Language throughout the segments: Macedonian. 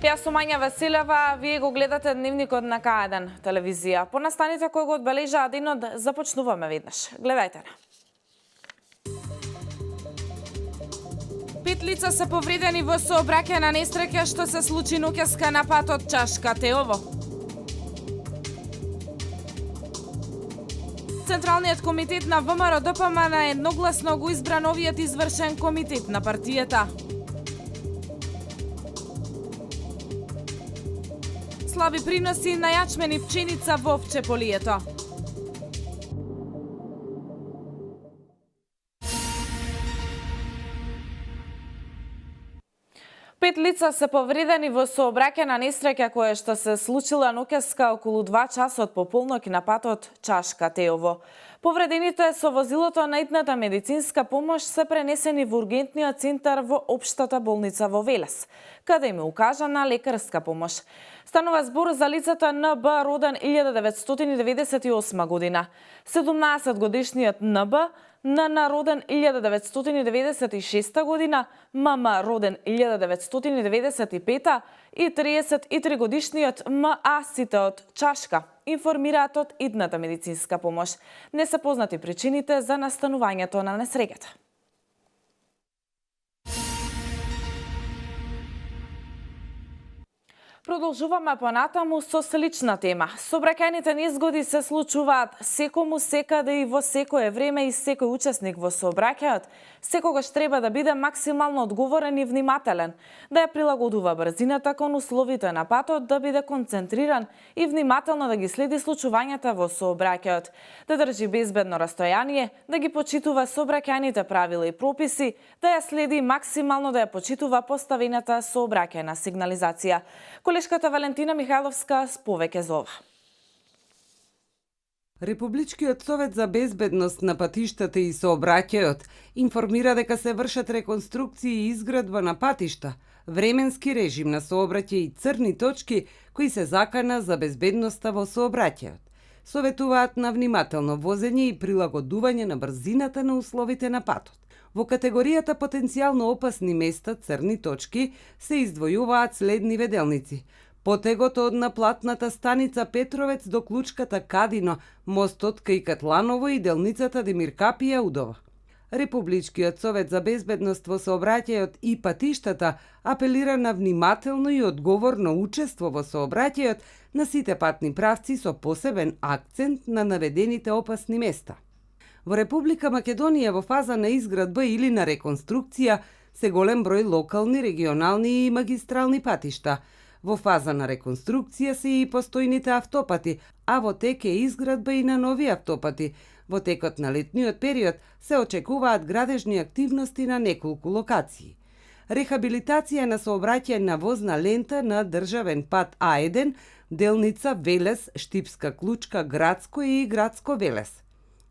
Јас сум Мања Василева, вие го гледате Дневникот на К1 телевизија. По настаните кои го одбележаа денот, започнуваме веднаш. Гледајте на. 5 лица се повредени во сообраќајна несреќа што се случи ноќеска на патот Чашка Теово. Централниот комитет на ВМРО-ДПМН едногласно го избра новиот извршен комитет на партијата. Слаби приноси на јачмен и пченица во Пчеполието. Пет лица се повредени во сообраќајна несреќа која што се случила ноќеска околу 2 часот по полноќ на патот Чашка Теово. Повредените со возилото на итната медицинска помош се пренесени во ургентниот центар во Општата болница во Велес, каде им е укажана лекарска помош. Станува збор за лицето НБ роден 1998 година, 17 годишниот НБ, НН роден 1996 година, ММ роден 1995 и 33 годишниот МА, сите од Чашка, информираат од идната медицинска помош. Не се познати причините за настанувањето на несреќата. Продолжуваме понатаму со слична тема. Сообраќајните незгоди се случуваат секому, секаде и во секое време и секој учесник во сообраќајот секогаш треба да биде максимално одговорен и внимателен, да ја прилагодува брзината кон условите на патот, да биде концентриран и внимателно да ги следи случувањата во сообраќајот, да држи безбедно растојание, да ги почитува сообраќајните правила и прописи, да ја следи максимално да ја почитува поставената сообраќајна сигнализација. Колешката Валентина Михайловска с повеќе за ова. Републичкиот совет за безбедност на патиштата и сообраќајот информира дека се вршат реконструкција и изградба на патишта, временски режим на сообраќај и црни точки кои се закана за безбедноста во сообраќајот. Советуваат на внимателно возење и прилагодување на брзината на условите на патот. Во категоријата потенцијално опасни места, црни точки, се издвојуваат следни веделници: потегот од наплатната станица Петровец до клучката Кадино, мостот кај Катланово и делницата Демиркапија Удова. Републичкиот совет за безбедност во сообраќајот и патиштата апелира на внимателно и одговорно учество во сообраќајот на сите патни правци со посебен акцент на наведените опасни места. Во Република Македонија во фаза на изградба или на реконструкција се голем број локални, регионални и магистрални патишта. Во фаза на реконструкција се и постојните автопати, а во тек е изградба и на нови автопати. Во текот на летниот период се очекуваат градежни активности на неколку локации. Рехабилитација на сообраќајна возна лента на државен пат А1, делница Велес, Штипска клучка, Градско и Градско Велес.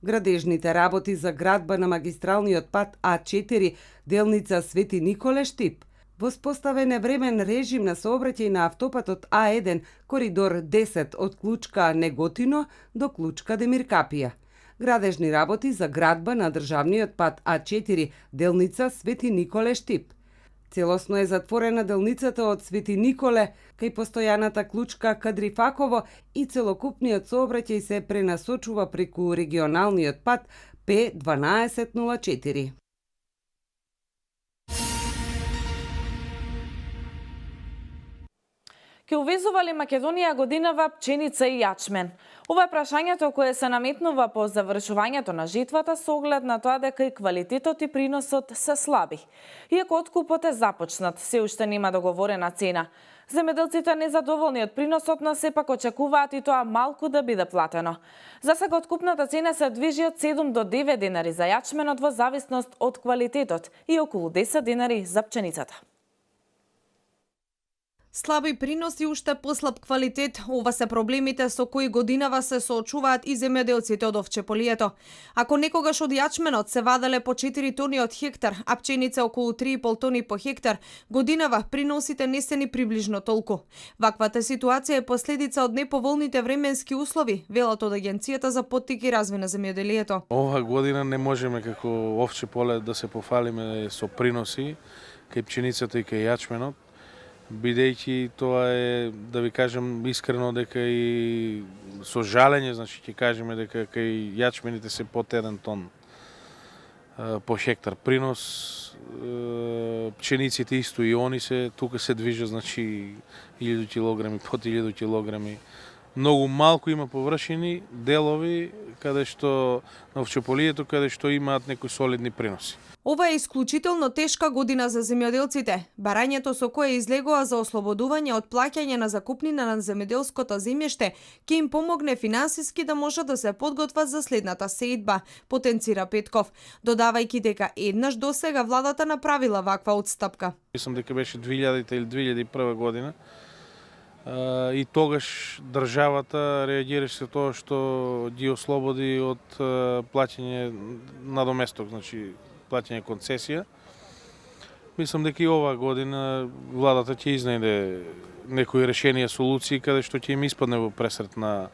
Градежните работи за градба на магистралниот пат А4, делница Свети Николе Штип. Воспоставен е времен режим на сообраќај на автопатот А1, коридор 10 од клучка Неготино до клучка Демиркапија. Градежни работи за градба на државниот пат А4, делница Свети Николе Штип. Целосно е затворена делницата од Свети Николе кај постојаната клучка Кадрифаково и целокупниот сообраќај се пренасочува преку регионалниот пат П1204. Ке увезува ли Македонија годинава пченица и јачмен? Ова е прашањето кое се наметнува по завршувањето на жетвата со оглед на тоа дека и квалитетот и приносот се слаби. Иако откупот е започнат, се уште нема договорена цена. Земјоделците незадоволни од приносот, но сепак очекуваат и тоа малку да биде платено. За сега откупната цена се движи од 7 до 9 денари за јачменот во зависност од квалитетот и околу 10 денари за пченицата. Слаби принос и уште послаб квалитет, ова се проблемите со кои годинава се соочуваат и земјоделците од Овчеполието. Ако некогаш од јачменот се ваделе по 4 тони од хектар, а пченица околу 3,5 тони по хектар, годинава приносите не се ни приближно толку. Ваквата ситуација е последица од неповолните временски услови, велат од Агенцијата за поттик и развој на земјоделието. Ова година не можеме како Овчеполе да се пофалиме со приноси кај пченицата и кај јачменот. бидејќи тоа е, да ви кажам искрено, дека и со жалење, значи ќе кажеме дека кај јачмените се под 1 тон по хектар принос, пчениците исто и они се, тука се движат, значи 1000 килограми, под 1000 килограми. Многу малку има површини делови каде што на овчеполието каде што имаат некои солидни приноси. Ова е исклучително тешка година за земјоделците. Барањето со кое излегува за ослободување од плаќање на закупнина на земјоделското земјиште ќе им помогне финансиски да можат да се подготват за следната сеидба, потенцира Петков, додавајќи дека еднаш досега владата направила ваква отстапка. Мислам дека беше 2000 или 2001 година. И тогаш државата реагираше тоа што ги ослободи од плаќање надоместок, значи плаќање концесија. Мислам дека и оваа година владата ќе изнајде некои решенија, солуции каде што ќе им испадне во пресрет на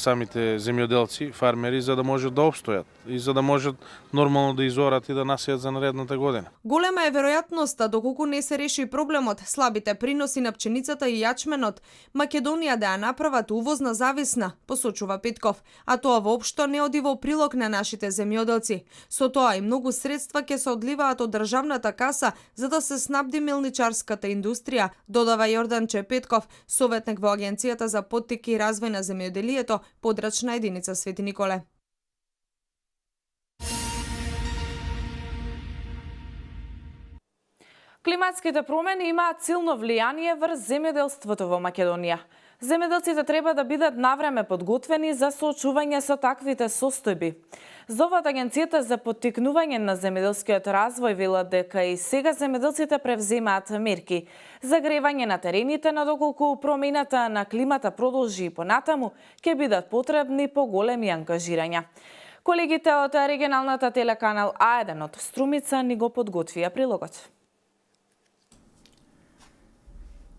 самите земјоделци, фармери, за да можат да опстојат и за да можат нормално да изорат и да насејат за наредната година. Голема е веројатноста, доколку не се реши проблемот, слабите приноси на пченицата и јачменот, Македонија да ја направат увозна зависна, посочува Петков, а тоа воопшто не оди во прилог на нашите земјоделци. Со тоа и многу средства ќе се одливаат од државната каса за да се снабди мелничарската индустрија, додава Јорданче Петков, советник во Агенцијата за поттики и развој на земјоделието, подрачна единица Свети Николе. Климатските промени имаат силно влијание врз земјоделството во Македонија. Земјоделците треба да бидат навреме подготвени за соочување со таквите состојби. Зоват Агенцијата за поттикнување на земјоделскиот развој велат дека и сега земјоделците превземаат мерки за гревање на терените, но доколку промената на климата продолжи и понатаму, ќе бидат потребни поголеми ангажирања. Колегите од регионалната телеканал А1 од Струмица ни го подготвија прилогот.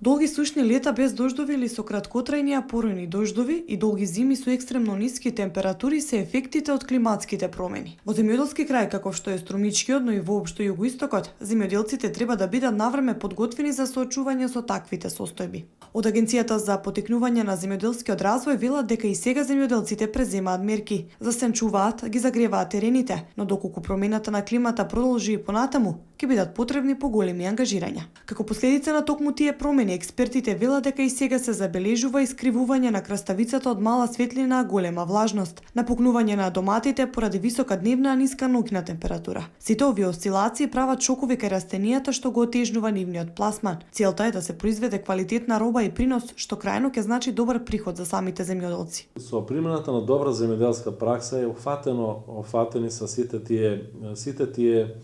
Долги сушни лета без дождови или со краткотрајни поројни дождови и долги зими со екстремно ниски температури се ефектите од климатските промени. Во земјоделски крај како што е Струмичкиот, но и воопшто југоистокот, земјоделците треба да бидат навреме подготвени за соочување со таквите состојби. Од Агенцијата за поттикнување на земјоделскиот развој велат дека и сега земјоделците преземаат мерки, засенчуваат, ги загреваат терените, но доколку промената на климата продолжи и понатаму, ќе бидат потребни поголеми ангажирања. Како последица на токму тие промени, експертите велат дека и сега се забележува искривување на краставицата од мала светлина, голема влажност, напукнување на доматите поради висока дневна, а ниска ноќна температура. Сите овие осцилации прават шокови кај растенијата што го отежнува нивниот пласман. Целта е да се произведе квалитетна роба и принос што крајно ќе значи добар приход за самите земјоделци. Со примената на добра земјоделска пракса е офатени со сите тие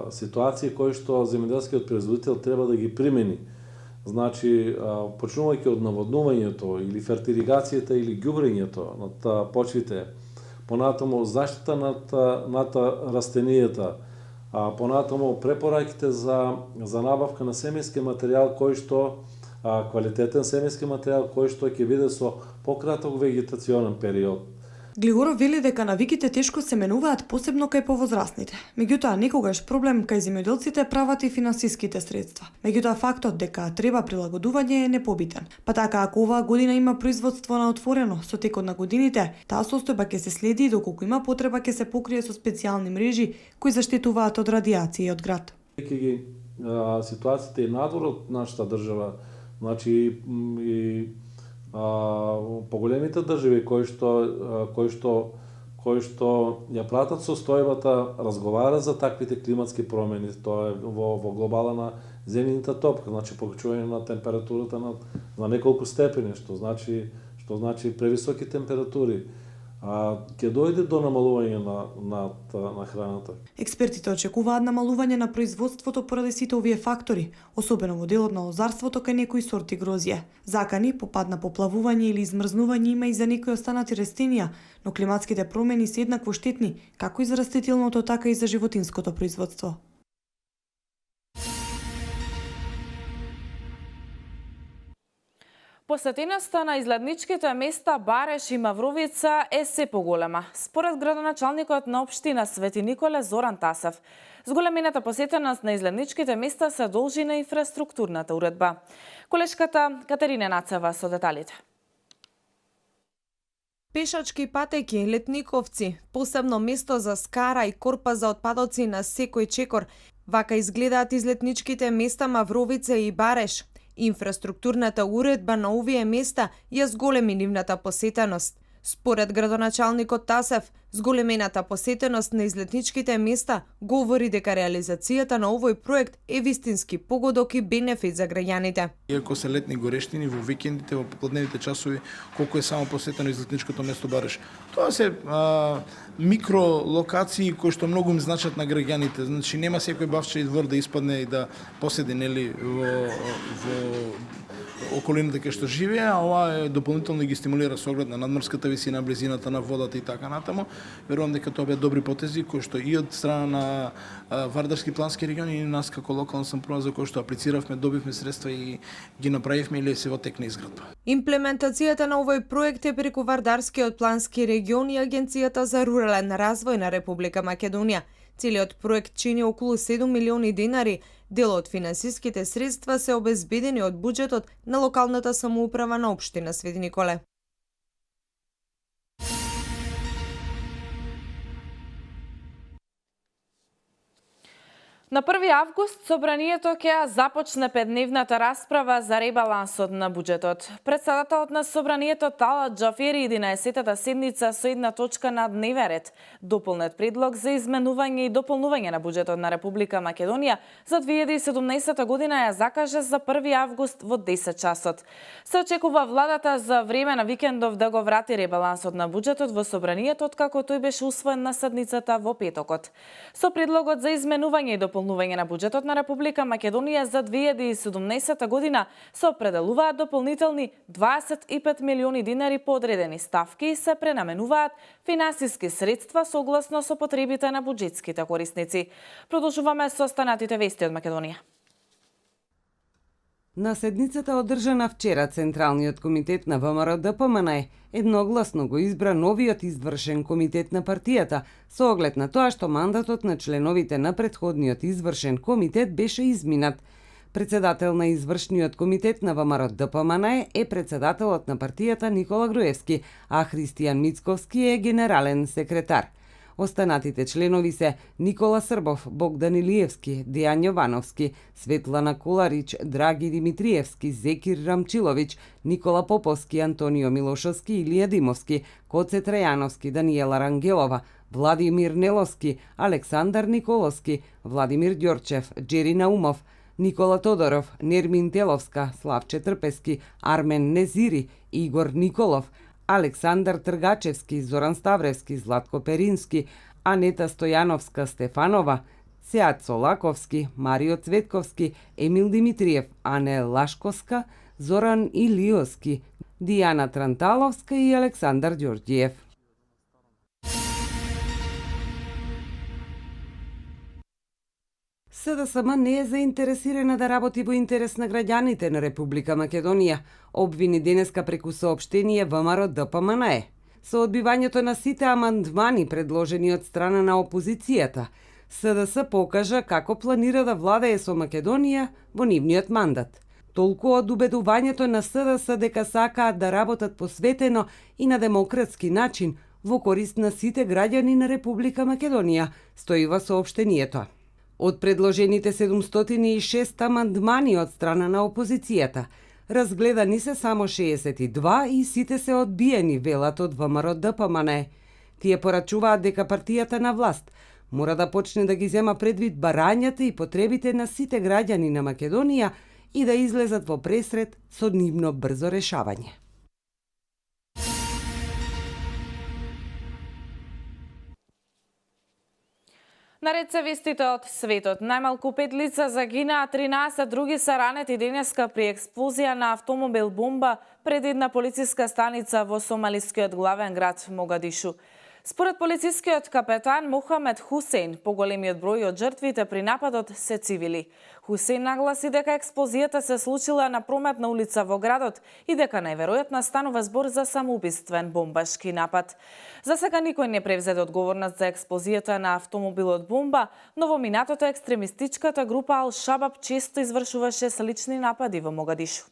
ситуации кои што земјоделскиот производител треба да ги примени. Значи, почнувајќи од наводнувањето или фертиригацијата или ѓубрењето над почвите, понатаму заштита над растенијата, понатаму препораките за набавка на семејски материјал кој што квалитетен семејски материјал кој што ќе биде со пократок вегетационен период. Глигоров вели дека навиките тешко се менуваат, посебно кај повозрасните. Меѓутоа, некогаш проблем кај земјоделците прават и финансиските средства. Меѓутоа, фактот дека треба прилагодување е непобитен. Па така, ако оваа година има производство на отворено со текот на годините, таа состојба ќе се следи и доколку има потреба ќе се покрие со специјални мрежи кои заштитуваат од радиација и од град. Ситуацијата и надвор од нашата држава, значи и поголемите држави кои што ја пратат состојбата, разговарат за таквите климатски промени, тоа е во глобала на земјината топка, значи покачување на температурата на неколку степени, што значи превисоки температури. Ќе дојде до намалување на храната. Експертите очекуваат намалување на производството поради сите овие фактори, особено во делот на лозарството кај некои сорти грозје. Закани, попадна поплавување или измрзнување има и за некои останати растенија, но климатските промени се еднакво штетни, како и за растителното, така и за животинското производство. Посетеноста на излетничките места Бареш и Мавровица е се поголема. Според градоначалникот на општина Свети Николе Зоран Тасев, зголемената посетеност на излетничките места се должи на инфраструктурната уредба. Колешката Катерина Нацева со деталите. Пешачки патеки, летниковци, посебно место за скара и корпа за отпадоци на секој чекор. Вака изгледаат излетничките места Мавровица и Бареш. Инфраструктурната уредба на овие места ја зголеми нивната посетеност. Според градоначалникот Тасев, зголемената посетеност на излетничките места говори дека реализацијата на овој проект е вистински погодок и бенефит за граѓаните. Иако се летни горештини, во викендите, во попладневните часови, колку е само посетено излетничкото место Бареш. Тоа се микролокации кои што многу им значат на граѓаните. Значи нема секој бавче и двор да испадне и да поседи нели во околината кај што живее, а ова дополнително ги стимулира со оглед на надморската висина, близината на водата и така натаму. Верувам дека тоа беа добри потези кои што и од страна на Вардарски плански региони и нас како локална самоуправа за кои што аплициравме, добивме средства и ги направивме или се во тек на изградба. Имплементацијата на овој проект е преку Вардарскиот плански регион и Агенцијата за рурален развој на Република Македонија. Целиот проект чини околу 7 милиони денари. Дел од финансиските средства се обезбедени од буџетот на локалната самоуправа на општина Свети Николе. На 1 август собранието ќе започне 5-дневната расправа за ребалансот на буџетот. Председателот на собранието Талат Џафери 11-та седница со една точка на дневен ред, дополнет предлог за изменување и дополнување на буџетот на Република Македонија за 2017 година ја закаже за 1 август во 10 часот. Се очекува владата за време на викендов да го врати ребалансот на буџетот во собранието откако тој беше усвоен на седницата во петокот. Со предлогот за изменување и дополнување на буџетот на Република Македонија за 2017 година се определуваат дополнителни 25 милиони денари по одредени ставки и се пренаменуваат финансиски средства согласно со потребите на буџетските корисници. Продолжуваме со останатите вести од Македонија. На седницата одржана вчера, Централниот комитет на ВМРО-ДПМНЕ едногласно го избра новиот извршен комитет на партијата, со оглед на тоа што мандатот на членовите на претходниот извршен комитет беше изминат. Председател на извршниот комитет на ВМРО-ДПМНЕ е председателот на партијата Никола Груевски, а Христијан Мицковски е генерален секретар. Останатите членови се Никола Србов, Богдан Илиевски, Дејан Јовановски, Светлана Коларич, Драги Димитриевски, Зекир Рамчиловиќ, Никола Поповски, Антонио Милошовски, Илија Димовски, Коце Трајановски, Даниела Рангелова, Владимир Неловски, Александар Николовски, Владимир Ѓорчев, Джери Наумов, Никола Тодоров, Нермин Теловска, Славче Трпески, Армен Незири, Игор Николов, Александар Тргачевски, Зоран Ставревски, Златко Перински, Анета Стојановска Стефанова, Сеат Солаковски, Марио Цветковски, Емил Димитриев, Ане Лашковска, Зоран Илиоски, Дијана Транталовска и Александар Ѓорѓиев. СДСМ не е заинтересирана да работи во интерес на граѓаните на Република Македонија, обвини денеска преку соопштение ВМРО-ДПМНЕ. Со одбивањето на сите амандмани предложени од страна на опозицијата, СДС покажа како планира да владее со Македонија во нивниот мандат. Толку од убедувањето на СДС дека сакаат да работат посветено и на демократски начин во корист на сите граѓани на Република Македонија, стои во соопштението. Од предложените 706 амандмани од страна на опозицијата, разгледани се само 62 и сите се одбиени, велат од ВМРО-ДПМНЕ. Тие порачуваат дека партијата на власт мора да почне да ги зема предвид барањата и потребите на сите граѓани на Македонија и да излезат во пресред со нивно брзо решавање. Наред се вестите од светот. Најмалку 5 лица загинаа, 13 други се ранети денеска при експлозија на автомобил бомба пред една полициска станица во сомалискиот главен град Могадишу. Според полицискиот капетан Мохамед Хусейн, поголемиот број од жртвите при нападот се цивили. Хусейн нагласи дека експлозијата се случила на прометна улица во градот и дека најверојатно станува збор за самоубиствен бомбашки напад. За сега никој не превзеде одговорност за експлозијата на автомобилот бомба, но во минатото екстремистичката група Ал-Шабаб често извршуваше слични напади во Могадишу.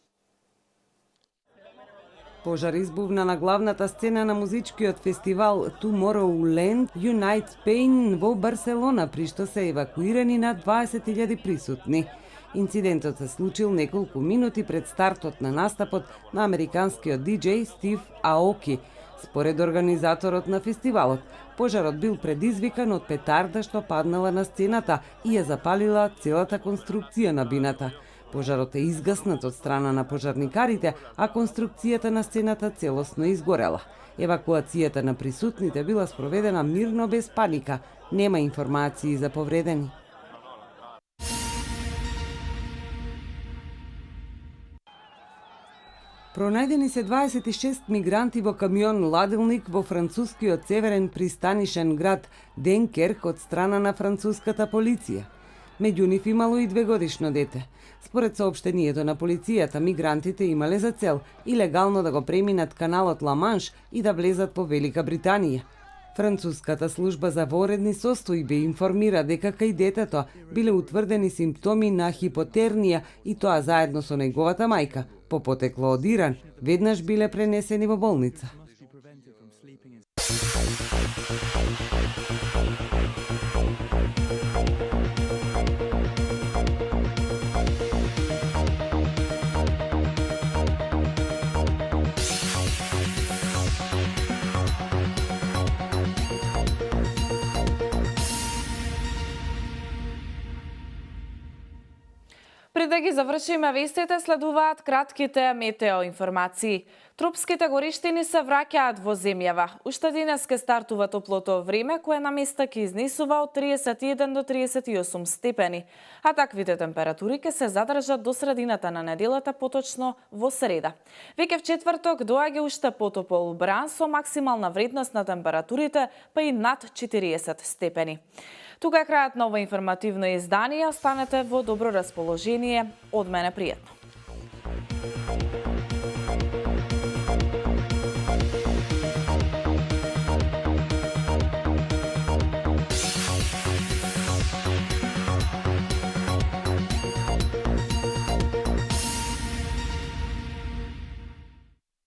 Пожар избувна на главната сцена на музичкиот фестивал Tomorrowland Unite Spain во Барселона, при што се евакуирани над 20.000 присутни. Инцидентот се случил неколку минути пред стартот на настапот на американскиот диџеј Стив Аоки. Според организаторот на фестивалот, пожарот бил предизвикан од петарда што паднала на сцената и ја запалила целата конструкција на бината. Пожарот е изгаснат од страна на пожарникарите, а конструкцијата на сцената целосно изгорела. Евакуацијата на присутните била спроведена мирно без паника. Нема информации за повредени. Пронајдени се 26 мигранти во камион ладилник во францускиот северен пристанишен град Денкерк од страна на француската полиција. Меѓу нив имало и 2-годишно дете. Според соопштението на полицијата, мигрантите имале за цел илегално да го преминат каналот Ла-Манш и да влезат во Велика Британија. Француската служба за воредни состојби информира дека кај детето биле утврдени симптоми на хипотернија и тоа заедно со неговата мајка. По потекло од Иран, веднаш биле пренесени во болница. Пред да ги завршиме вестите, следуваат кратките метео информации. Тропските гориштини се враќаат во земјава. Уште денес ке стартува топлото време, кое на места ќе изнесува од 31 до 38 степени. А таквите температури ке се задржат до средината на неделата, поточно во среда. Веќе в четврток доаѓа уште потопол бран со максимална вредност на температурите па и над 40 степени. Тука е крајот на ова информативно издание. Останете во добро расположение. Од мене пријатно.